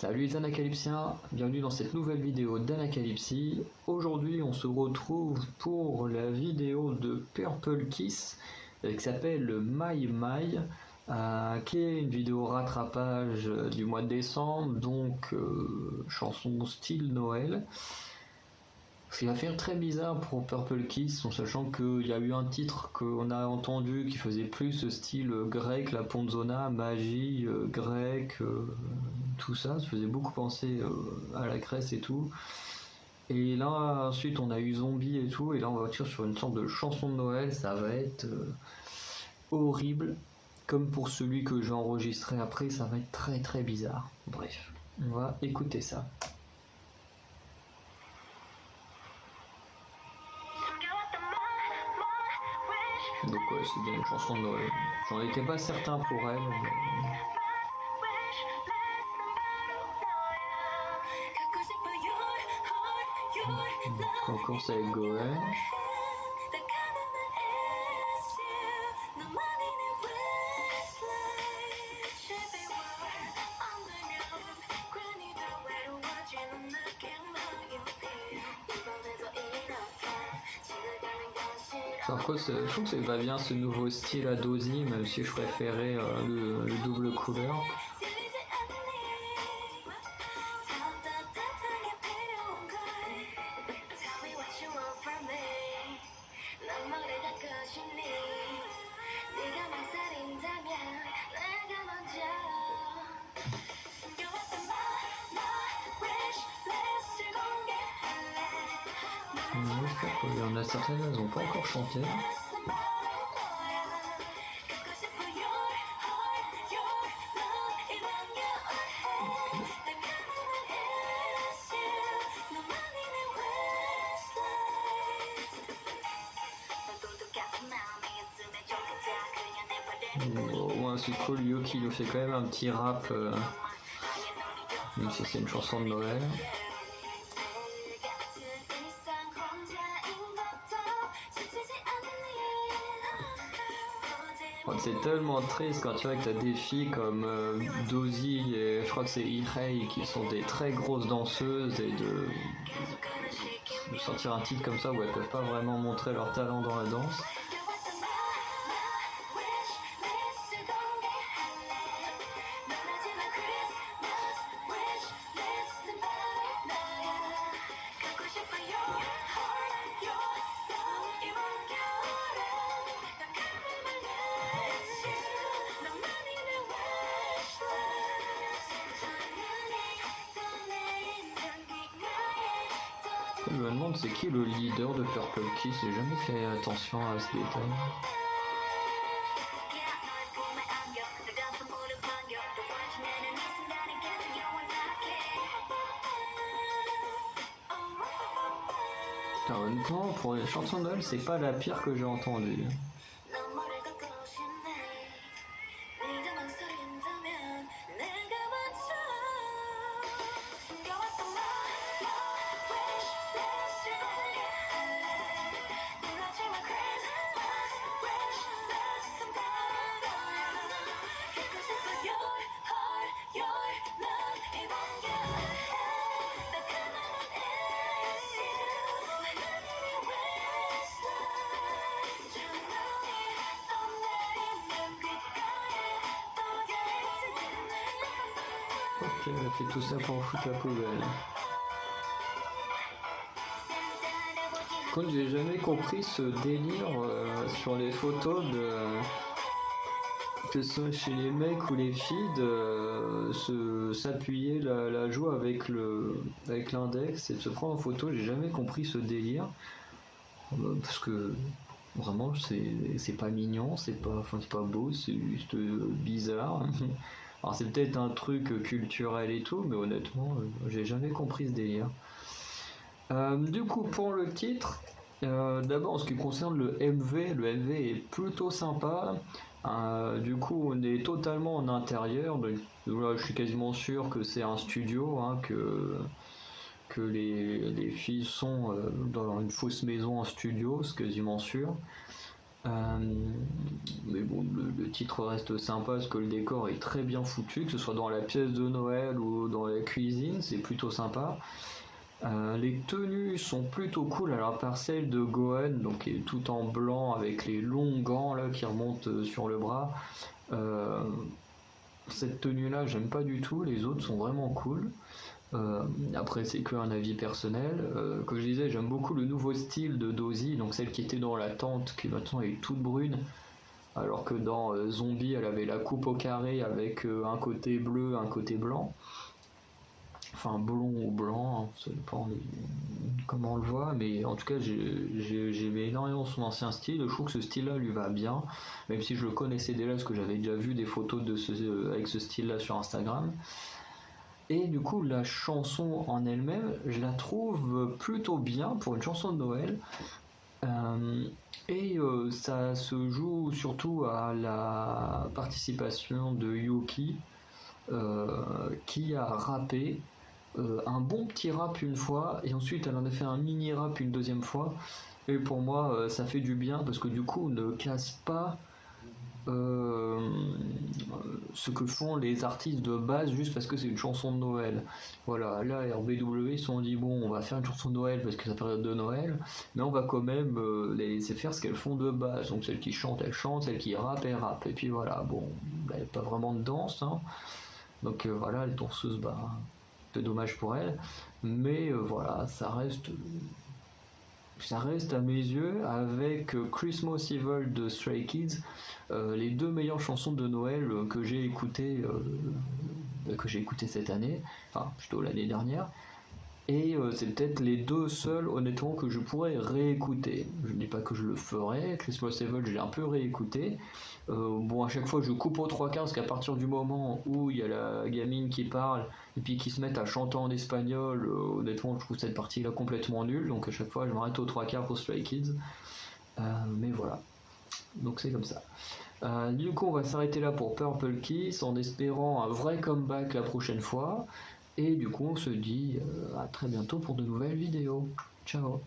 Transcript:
Salut les Anacalypsiens, bienvenue dans cette nouvelle vidéo d'Anacalypsie. Aujourd'hui on se retrouve pour la vidéo de Purple Kiss qui s'appelle My My, qui est une vidéo rattrapage du mois de décembre, donc chanson style Noël. Ce qui va faire très bizarre pour Purple Kiss, en sachant qu'il y a eu un titre qu'on a entendu qui faisait plus ce style grec, la Ponzona, magie, grec, tout ça, ça faisait beaucoup penser à la Grèce et tout. Et là, ensuite, on a eu Zombie et tout, et là, on va partir sur une sorte de chanson de Noël, ça va être horrible, comme pour celui que j'ai enregistré après, ça va être très très bizarre. Bref, on va écouter ça. Donc ouais, c'est bien une chanson de Noël. J'en étais pas certain pour elle. Mais... on commence avec Goël. Par contre, je trouve que c'est pas bien ce nouveau style à Dozy, même si je préférais le double couleur. Il y en a certaines, elles n'ont pas encore chanté. Bon, c'est cool, Yo qui nous fait quand même un petit rap, même si c'est une chanson de Noël. C'est tellement triste quand tu vois que t'as des filles comme Dozy et je crois que c'est Irei qui sont des très grosses danseuses et de sortir un titre comme ça où elles peuvent pas vraiment montrer leur talent dans la danse. Je me demande c'est qui le leader de Purple Kiss, j'ai jamais fait attention à ce détail. En même temps, pour les chansons de Noël, c'est pas la pire que j'ai entendue. Ok, elle a fait tout ça pour foutre la poubelle. Contre, j'ai jamais compris ce délire sur les photos de que ce soit chez les mecs ou les filles de s'appuyer la joue avec l'index et de se prendre en photo. J'ai jamais compris ce délire parce que vraiment c'est pas mignon, c'est pas beau, c'est juste bizarre. Alors c'est peut-être un truc culturel et tout, mais honnêtement, j'ai jamais compris ce délire. Du coup, pour le titre, d'abord en ce qui concerne le MV est plutôt sympa. Du coup, on est totalement en intérieur. Donc, là, je suis quasiment sûr que c'est un studio, hein, que les filles sont dans une fausse maison en studio, c'est quasiment sûr. Mais bon, le titre reste sympa parce que le décor est très bien foutu, que ce soit dans la pièce de Noël ou dans la cuisine, c'est plutôt sympa. Les tenues sont plutôt cool, alors à part celle de Gohan, donc qui est tout en blanc avec les longs gants là qui remontent sur le bras. Cette tenue là j'aime pas du tout, les autres sont vraiment cool. Après c'est que un avis personnel. Comme je disais, j'aime beaucoup le nouveau style de Dozy, donc celle qui était dans la tente qui maintenant est toute brune, alors que dans Zombie elle avait la coupe au carré avec un côté bleu, un côté blanc. Enfin blond ou blanc, hein, ça dépend comment on le voit, mais en tout cas j'aimais énormément son ancien style. Je trouve que ce style là lui va bien, même si je le connaissais déjà parce que j'avais déjà vu des photos avec ce style là sur Instagram. Et du coup la chanson en elle-même je la trouve plutôt bien pour une chanson de Noël. Ça se joue surtout à la participation de Yuki, qui a rappé un bon petit rap une fois et ensuite elle en a fait un mini rap une deuxième fois, et pour moi ça fait du bien parce que du coup on ne casse pas euh, ce que font les artistes de base juste parce que c'est une chanson de Noël. Voilà, là RBW ils se sont dit bon on va faire une chanson de Noël parce que c'est la période de Noël, mais on va quand même les laisser faire ce qu'elles font de base, donc celles qui chantent elles chantent, celles qui rappent elles rappent, et puis voilà, bon il n'y a pas vraiment de danse hein. Donc voilà, les danseuses, bah, un peu dommage pour elles, mais voilà, ça reste à mes yeux, avec Christmas Evil de Stray Kids, les deux meilleures chansons de Noël que j'ai écoutées cette année, enfin plutôt l'année dernière. Et c'est peut-être les deux seuls, honnêtement, que je pourrais réécouter. Je ne dis pas que je le ferai. Christmas Evil, je l'ai un peu réécouté. Bon, à chaque fois, je coupe aux trois quarts, parce qu'à partir du moment où il y a la gamine qui parle, et puis qui se met à chanter en espagnol, honnêtement, je trouve cette partie-là complètement nulle. Donc à chaque fois, je m'arrête aux trois quarts pour Stray Kids. Mais voilà. Donc c'est comme ça. Du coup, on va s'arrêter là pour Purple Kiss en espérant un vrai comeback la prochaine fois. Et du coup, on se dit à très bientôt pour de nouvelles vidéos. Ciao!